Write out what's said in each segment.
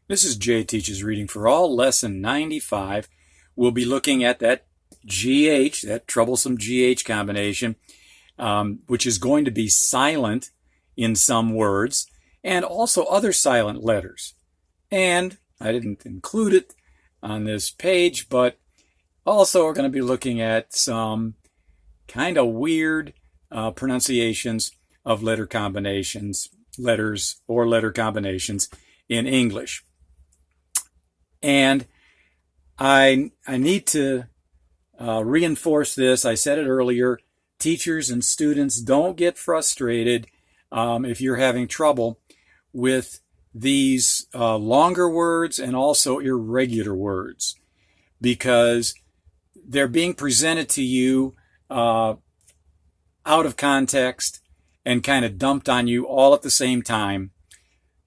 This is Jay Teaches Reading for All, Lesson 95. We'll be looking at that GH, that troublesome GH combination, which is going to be silent in some words, and also other silent letters. And I didn't include it on this page, but also we're going to be looking at some kind of weird pronunciations of letter combinations, letters or letter combinations in English. And I need to reinforce this. I said it earlier. Teachers and students, don't get frustrated if you're having trouble with these longer words and also irregular words, because they're being presented to you out of context and kind of dumped on you all at the same time.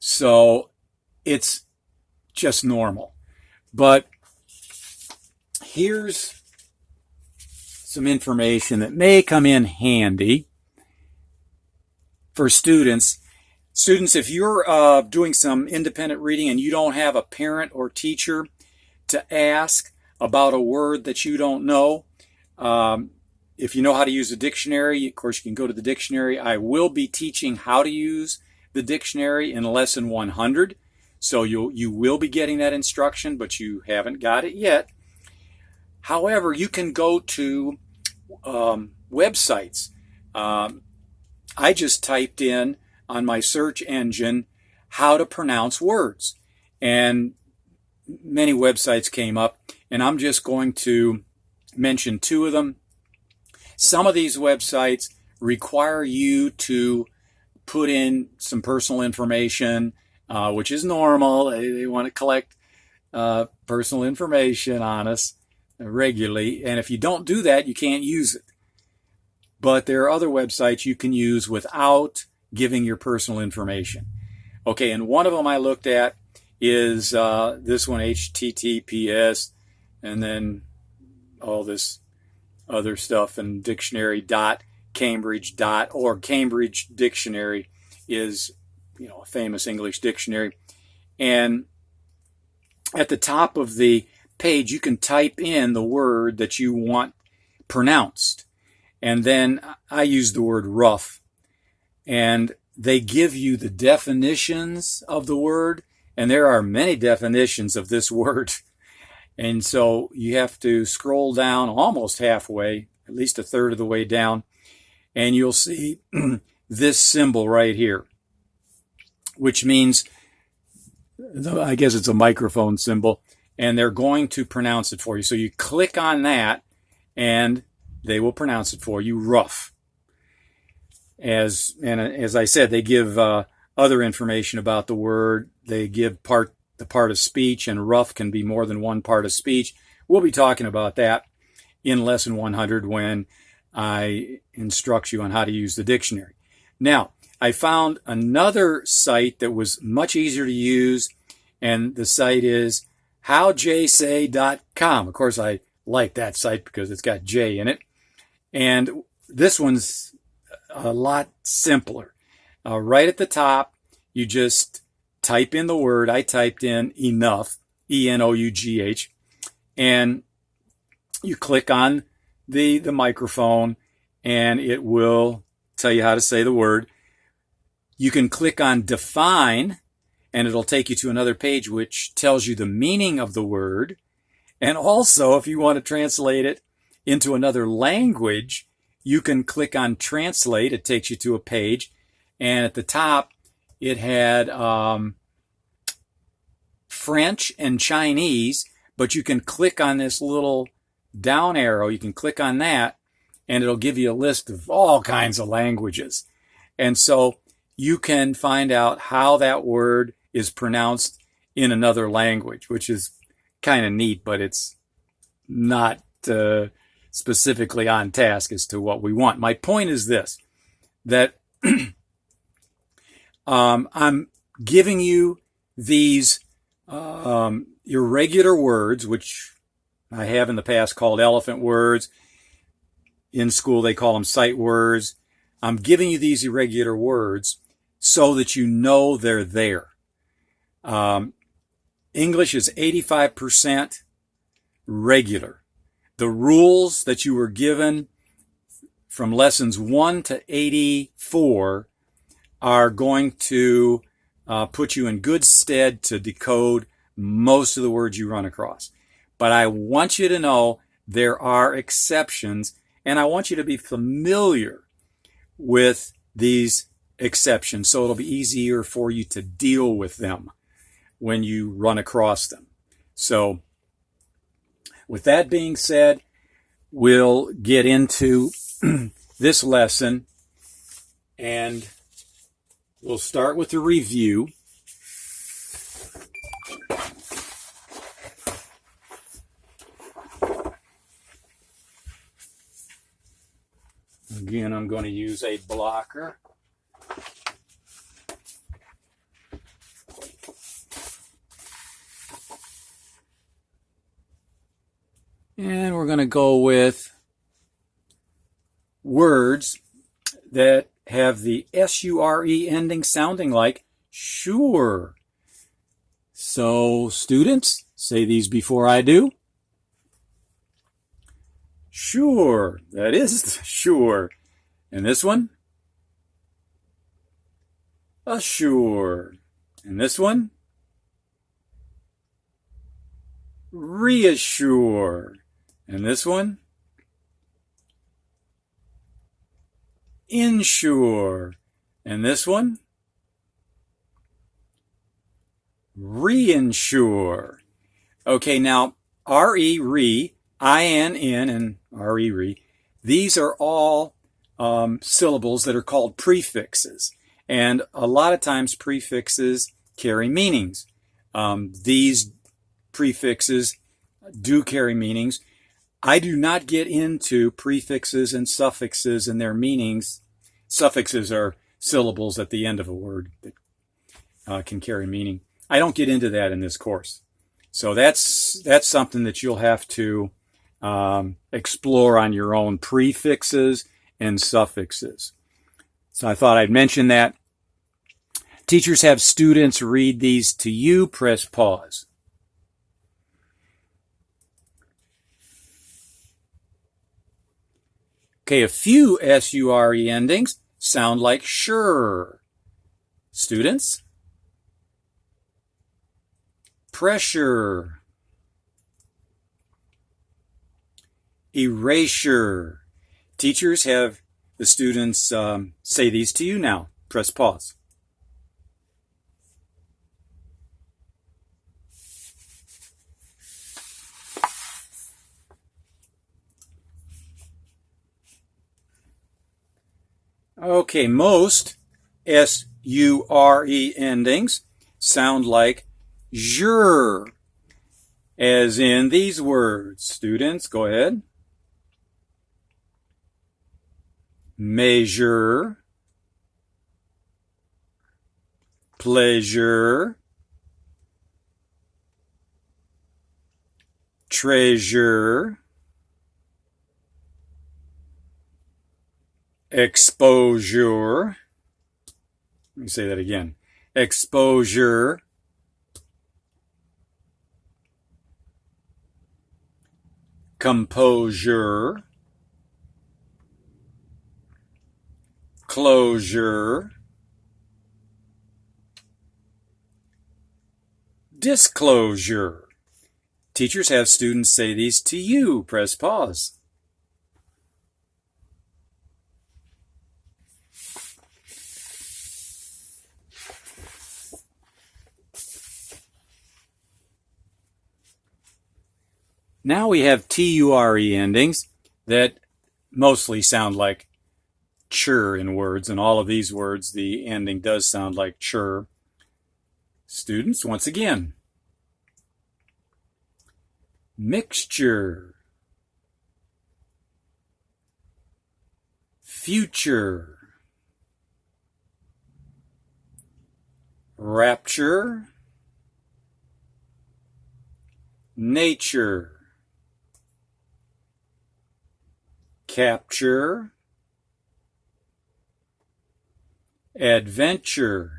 So it's just normal. But here's some information that may come in handy for students. Students, if you're doing some independent reading and you don't have a parent or teacher to ask about a word that you don't know, if you know how to use a dictionary, of course, you can go to the dictionary. I will be teaching how to use the dictionary in lesson 100. So you will be getting that instruction, but you haven't got it yet. However, you can go to websites. I just typed in on my search engine how to pronounce words, and many websites came up, and I'm just going to mention two of them. Some of these websites require you to put in some personal information, which is normal. They want to collect personal information on us regularly. And if you don't do that, you can't use it. But there are other websites you can use without giving your personal information. Okay, and one of them I looked at is this one, HTTPS, and then all this other stuff, and dictionary.cambridge.org. Cambridge Dictionary is a famous English dictionary. And at the top of the page, you can type in the word that you want pronounced. And then I use the word rough. And they give you the definitions of the word. And there are many definitions of this word. And so you have to scroll down almost halfway, at least a third of the way down. And you'll see this symbol right here, which means, I guess it's a microphone symbol, and they're going to pronounce it for you. So you click on that, and they will pronounce it for you, rough. As I said, they give other information about the word. They give the part of speech, and rough can be more than one part of speech. We'll be talking about that in lesson 100 when I instruct you on how to use the dictionary. Now, I found another site that was much easier to use, and the site is howjsay.com. Of course, I like that site because it's got J in it. And this one's a lot simpler. Right at the top, you just type in the word. I typed in enough, E-N-O-U-G-H, and you click on the microphone, and it will tell you how to say the word. You can click on define, and it'll take you to another page which tells you the meaning of the word. And also, if you want to translate it into another language, you can click on translate. It takes you to a page. And at the top, it had French and Chinese, but you can click on this little down arrow. You can click on that, and it'll give you a list of all kinds of languages. And so you can find out how that word is pronounced in another language, which is kind of neat, but it's not specifically on task as to what we want. My point is this, that I'm giving you these irregular words, which I have in the past called elephant words. In school, they call them sight words. I'm giving you these irregular words so that you know they're there. English is 85% regular. The rules that you were given from lessons 1 to 84 are going to put you in good stead to decode most of the words you run across. But I want you to know there are exceptions, and I want you to be familiar with these exceptions so it'll be easier for you to deal with them when you run across them. So with that being said, we'll get into this lesson, and we'll start with the review. Again, I'm going to use a blocker. And we're going to go with words that have the sure ending sounding like sure. So, students, say these before I do. Sure. That is sure. And this one? Assure. And this one? Reassure. And this one? Insure. And this one? Reinsure. Okay, now re, inn, and re, these are all syllables that are called prefixes. And a lot of times prefixes carry meanings. These prefixes do carry meanings. I do not get into prefixes and suffixes and their meanings. Suffixes are syllables at the end of a word that can carry meaning. I don't get into that in this course. So that's something that you'll have to explore on your own, prefixes and suffixes. So I thought I'd mention that. Teachers have students read these to you. Press pause. Okay, a few sure endings sound like sure. Students? Pressure. Erasure. Teachers have the students say these to you now. Press pause. Okay, most sure endings sound like jure, as in these words. Students, go ahead. Measure, pleasure, treasure, exposure. Let me say that again. Exposure, composure, closure, disclosure. Teachers have students say these to you. Press pause. Now we have ture endings that mostly sound like chur in words. In all of these words, the ending does sound like chur. Students, once again. Mixture, future, rapture, nature, capture, adventure,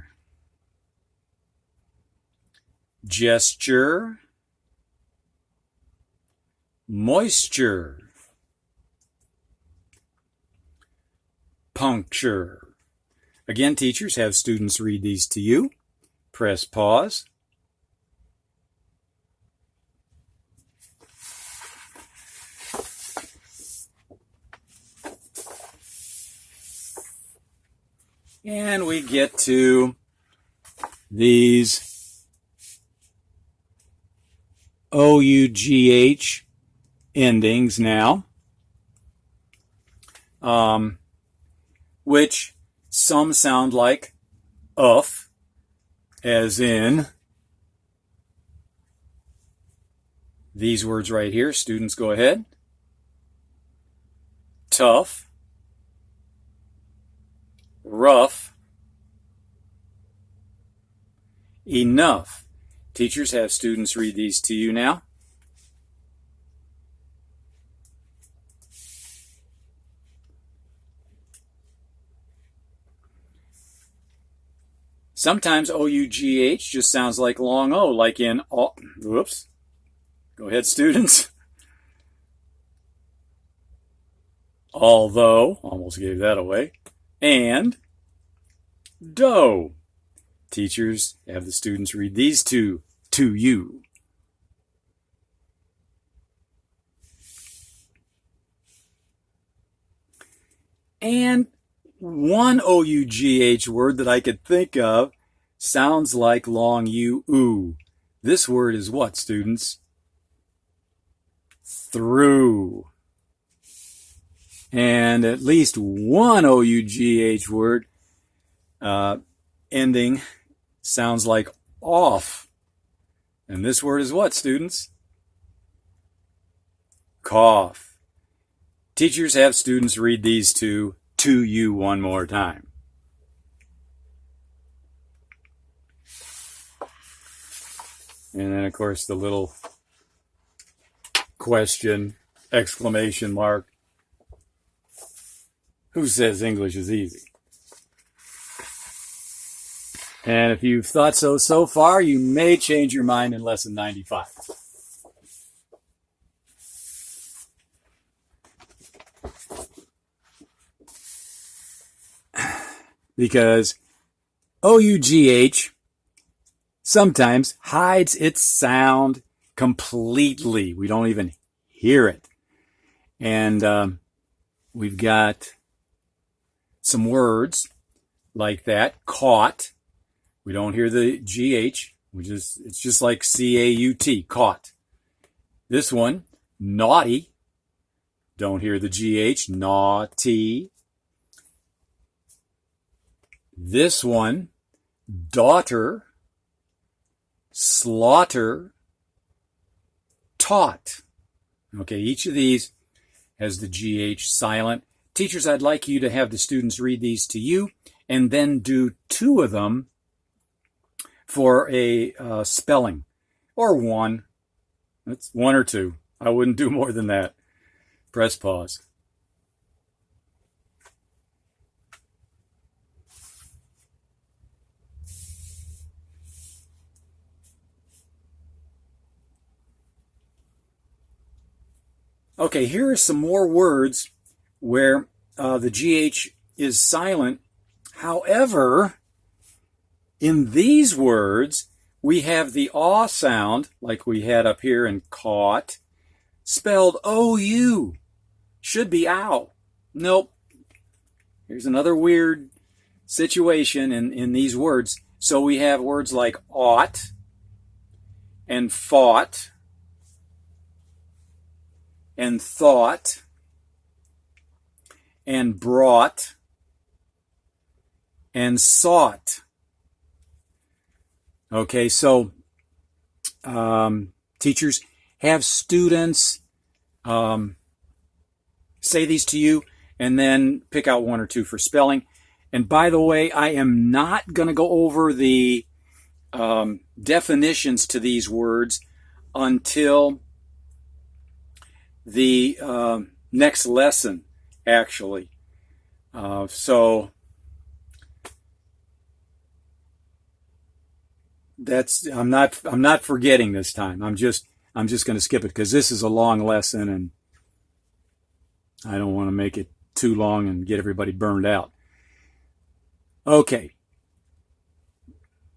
gesture, moisture, puncture. Again, teachers, have students read these to you. Press pause. And we get to these ough endings now, which some sound like uff, as in these words right here. Students, go ahead. Tough, rough, enough. Teachers, have students read these to you now. Sometimes ough just sounds like long O, like in all. Whoops. Go ahead, students. Although, almost gave that away. And dough. Teachers, have the students read these to you. And one ough word that I could think of sounds like long U, ooh. This word is what, students? Through. And at least one ough word ending sounds like off. And this word is what, students? Cough. Teachers, have students read these to you one more time. And then, of course, the little question, exclamation mark. Who says English is easy? And if you've thought so far, you may change your mind in lesson 95. Because ough sometimes hides its sound completely. We don't even hear it. And we've got some words like that. Caught. We don't hear the GH, it's just like C-A-U-T, caught. This one, naughty. Don't hear the GH, naughty. This one, daughter, slaughter, taught. Okay, each of these has the GH silent. Teachers, I'd like you to have the students read these to you and then do 2 of them for a spelling, or 1. That's 1 or 2. I wouldn't do more than that. Press pause. Okay, here are some more words where the GH is silent. However, in these words, we have the aw sound, like we had up here in caught, spelled O-U. Should be ow. Nope. Here's another weird situation in these words. So we have words like ought and fought and thought and brought and sought. Okay, so teachers, have students say these to you and then pick out 1 or 2 for spelling. And by the way, I am not going to go over the definitions to these words until the next lesson, actually. So I'm not forgetting this time. I'm just going to skip it because this is a long lesson and I don't want to make it too long and get everybody burned out. Okay.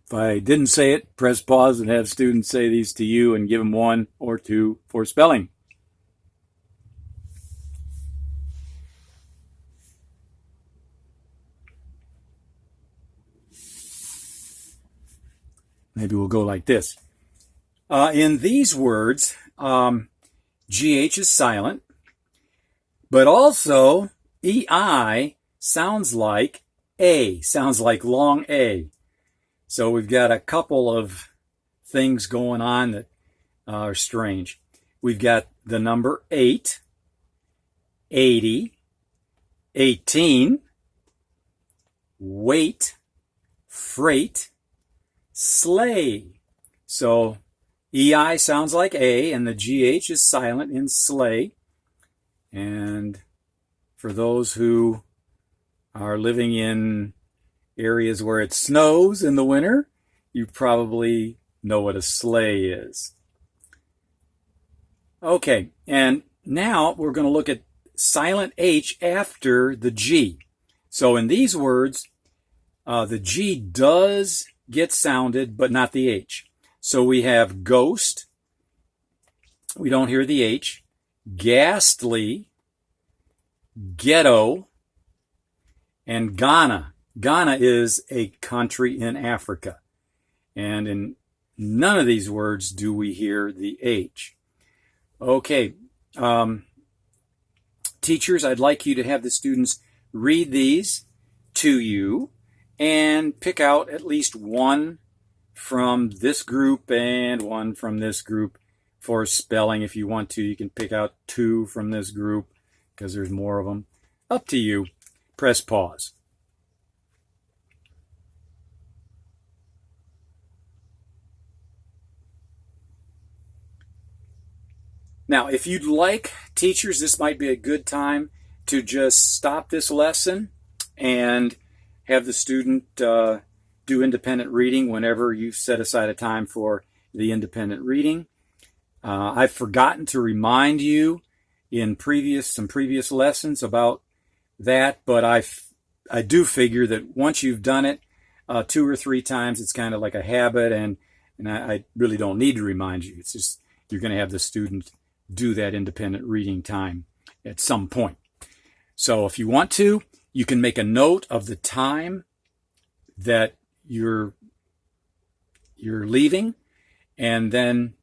If I didn't say it, press pause and have students say these to you and give them 1 or 2 for spelling. Maybe we'll go like this. In these words, GH is silent, but also EI sounds like A, sounds like long A. So we've got a couple of things going on that are strange. We've got the number 8, 80, 18, weight, freight, sleigh. So EI sounds like A, and the GH is silent in sleigh. And for those who are living in areas where it snows in the winter, you probably know what a sleigh is. Okay, and now we're going to look at silent H after the G. So in these words, the G does get sounded, but not the H. So we have ghost. We don't hear the H. Ghastly, ghetto, and Ghana. Ghana is a country in Africa. And in none of these words do we hear the H. Okay. Teachers, I'd like you to have the students read these to you and pick out at least one from this group and one from this group for spelling. If you want to, you can pick out 2 from this group because there's more of them. Up to you. Press pause. Now, if you'd like, teachers, this might be a good time to just stop this lesson and have the student do independent reading whenever you've set aside a time for the independent reading. I've forgotten to remind you in some previous lessons about that, but I do figure that once you've done it 2 or 3 times, it's kind of like a habit, and I really don't need to remind you. It's just you're going to have the student do that independent reading time at some point. So if you want to, you can make a note of the time that you're leaving, and then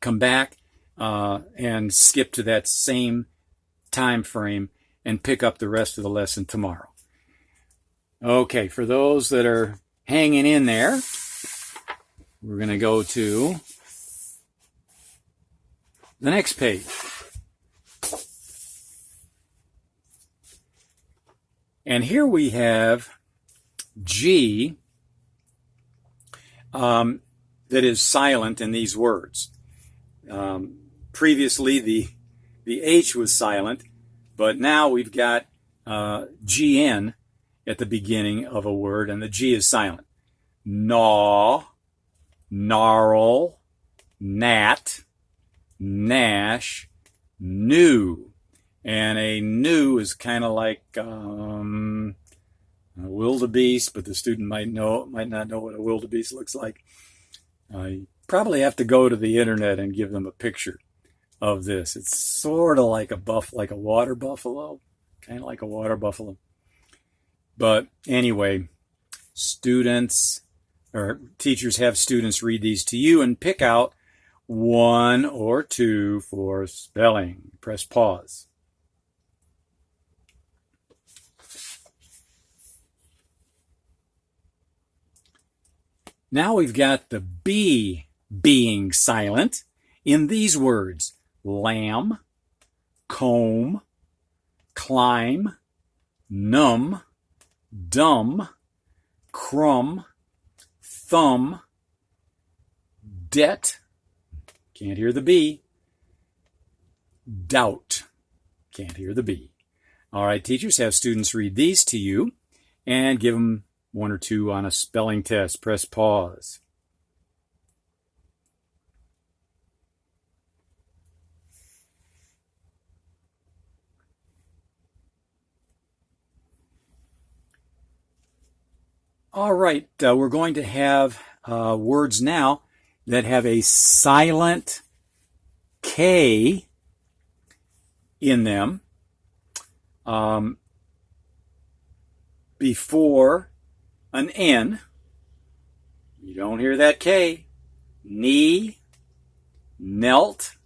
come back and skip to that same time frame and pick up the rest of the lesson tomorrow. Okay, for those that are hanging in there, we're going to go to the next page. And here we have G that is silent in these words. Previously, the H was silent, but now we've got GN at the beginning of a word, and the G is silent. Gnaw, gnarl, gnat, gnash, new. And a new is kind of like a wildebeest, but the student might not know what a wildebeest looks like. You probably have to go to the internet and give them a picture of this. It's sort of like like a water buffalo, kind of like a water buffalo. But anyway, students or teachers have students read these to you and pick out 1 or 2 for spelling. Press pause. Now we've got the B being silent in these words: lamb, comb, climb, numb, dumb, crumb, thumb, debt, can't hear the B, doubt, can't hear the B. All right, teachers, have students read these to you and give them 1 or 2 on a spelling test. Press pause. All right, we're going to have words now that have a silent K in them before an N. You don't hear that K. Knee, knelt,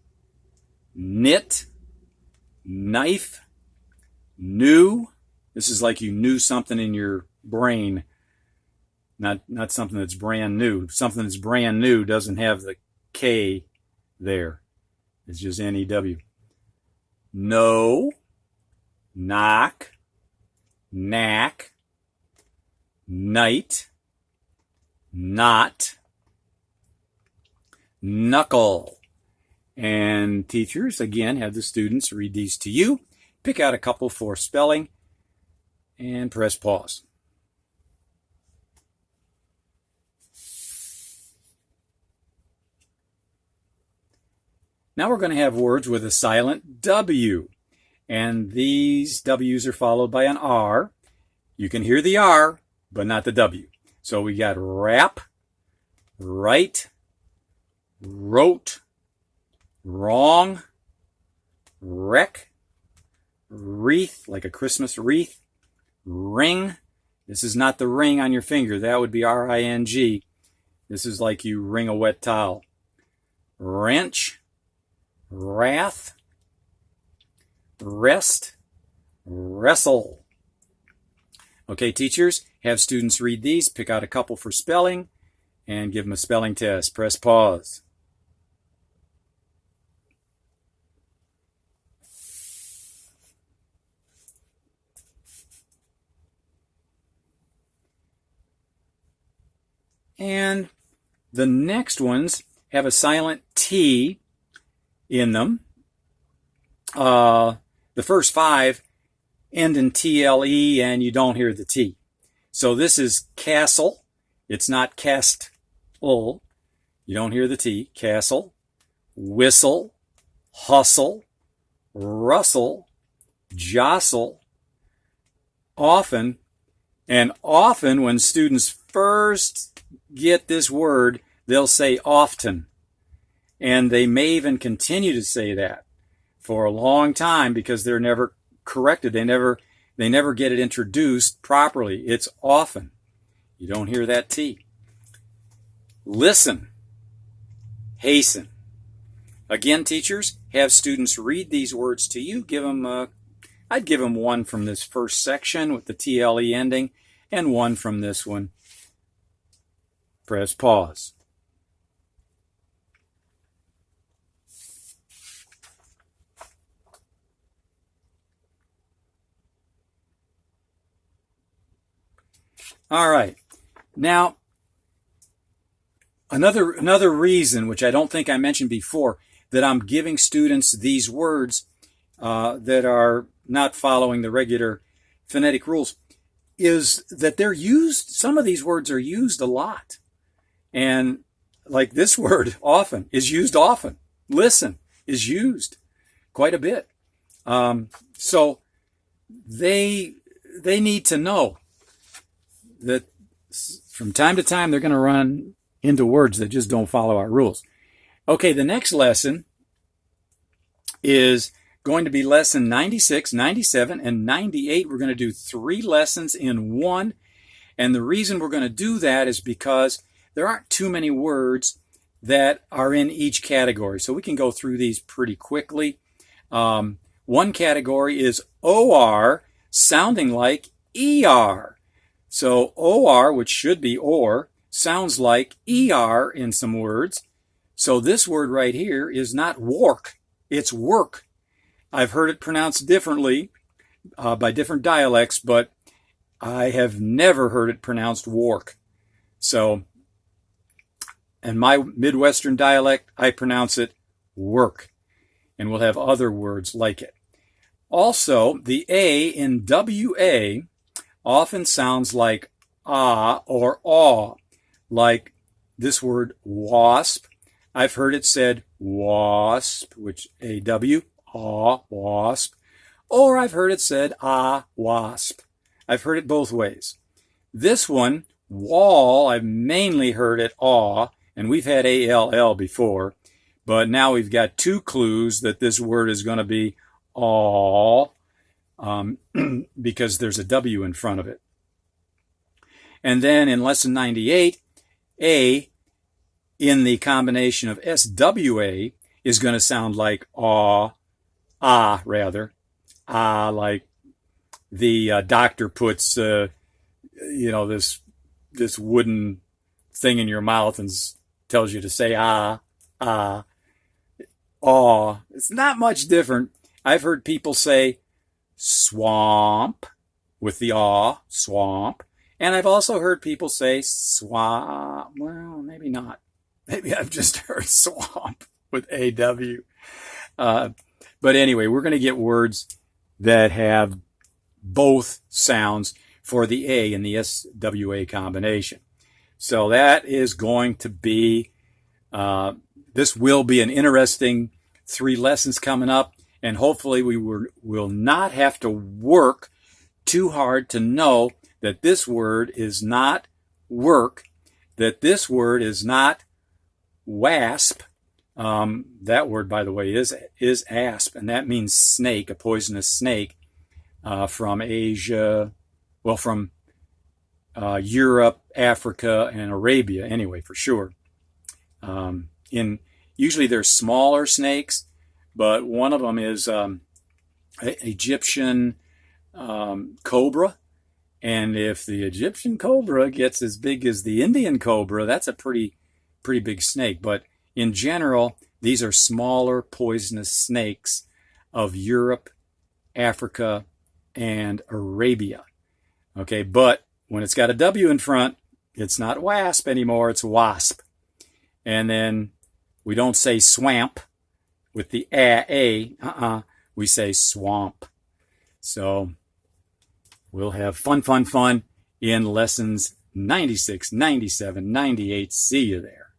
knit, knife, knew. This is like you knew something in your brain, not something that's brand new. Something that's brand new doesn't have the K there. It's just N-E-W. No, knock, knack, night, not, knuckle. And teachers, again, have the students read these to you. Pick out a couple for spelling and press pause. Now we're going to have words with a silent W. And these W's are followed by an R. You can hear the R, but not the W. So we got wrap, right, wrote, wrong, wreck, wreath, like a Christmas wreath, ring. This is not the ring on your finger. That would be R-I-N-G. This is like you wring a wet towel. Wrench, wrath, rest, wrestle. Okay, teachers, have students read these, pick out a couple for spelling, and give them a spelling test. Press pause. And the next ones have a silent T in them. The first five end in TLE and you don't hear the T. So this is castle. It's not cast-ul. You don't hear the T. Castle, whistle, hustle, rustle, jostle, often. And often when students first get this word, they'll say often. And they may even continue to say that for a long time because they're never corrected. They never get it introduced properly. It's often. You don't hear that T. Listen. Hasten. Again, teachers, have students read these words to you. I'd give them one from this first section with the TLE ending and one from this one. Press pause. All right. Now, another reason, which I don't think I mentioned before, that I'm giving students these words that are not following the regular phonetic rules is that they're used, some of these words are used a lot. And like this word, often, is used often. Listen is used quite a bit. So they need to know that from time to time they're going to run into words that just don't follow our rules. Okay, the next lesson is going to be lesson 96, 97, and 98. We're going to do 3 lessons in one. And the reason we're going to do that is because there aren't too many words that are in each category. So we can go through these pretty quickly. One category is OR, sounding like ER. So OR, which should be OR, sounds like ER in some words. So this word right here is not work, it's work. I've heard it pronounced differently by different dialects, but I have never heard it pronounced work. So, in my Midwestern dialect, I pronounce it work. And we'll have other words like it. Also, the A in WA often sounds like ah or aw, like this word wasp. I've heard it said wasp, which A-W, aw, wasp. Or I've heard it said ah, wasp. I've heard it both ways. This one, Wall, I've mainly heard it aw, and we've had A-L-L before, but now we've got 2 clues that this word is going to be aw, because there's a W in front of it. And then in lesson 98, A in the combination of SWA is going to sound like aw, ah rather, ah, like the doctor puts, this wooden thing in your mouth and tells you to say ah, ah, aw. It's not much different. I've heard people say swamp with the aw, swamp. And I've also heard people say swamp. Well, maybe not. Maybe I've just heard swamp with A-W. But anyway, we're going to get words that have both sounds for the A in the SWA combination. So that is going to be, this will be an interesting 3 lessons coming up. And hopefully we will not have to work too hard to know that this word is not work, that this word is not wasp. That word, by the way, is asp, and that means snake, a poisonous snake, from Asia, well, from Europe, Africa, and Arabia, anyway, for sure. Usually they're smaller snakes, but one of them is Egyptian cobra. And if the Egyptian cobra gets as big as the Indian cobra, that's a pretty big snake. But in general, these are smaller poisonous snakes of Europe, Africa, and Arabia. Okay, but when it's got a W in front, it's not wasp anymore, it's wasp. And then we don't say swamp with the A, we say swamp. So we'll have fun in lessons 96, 97, 98. See you there.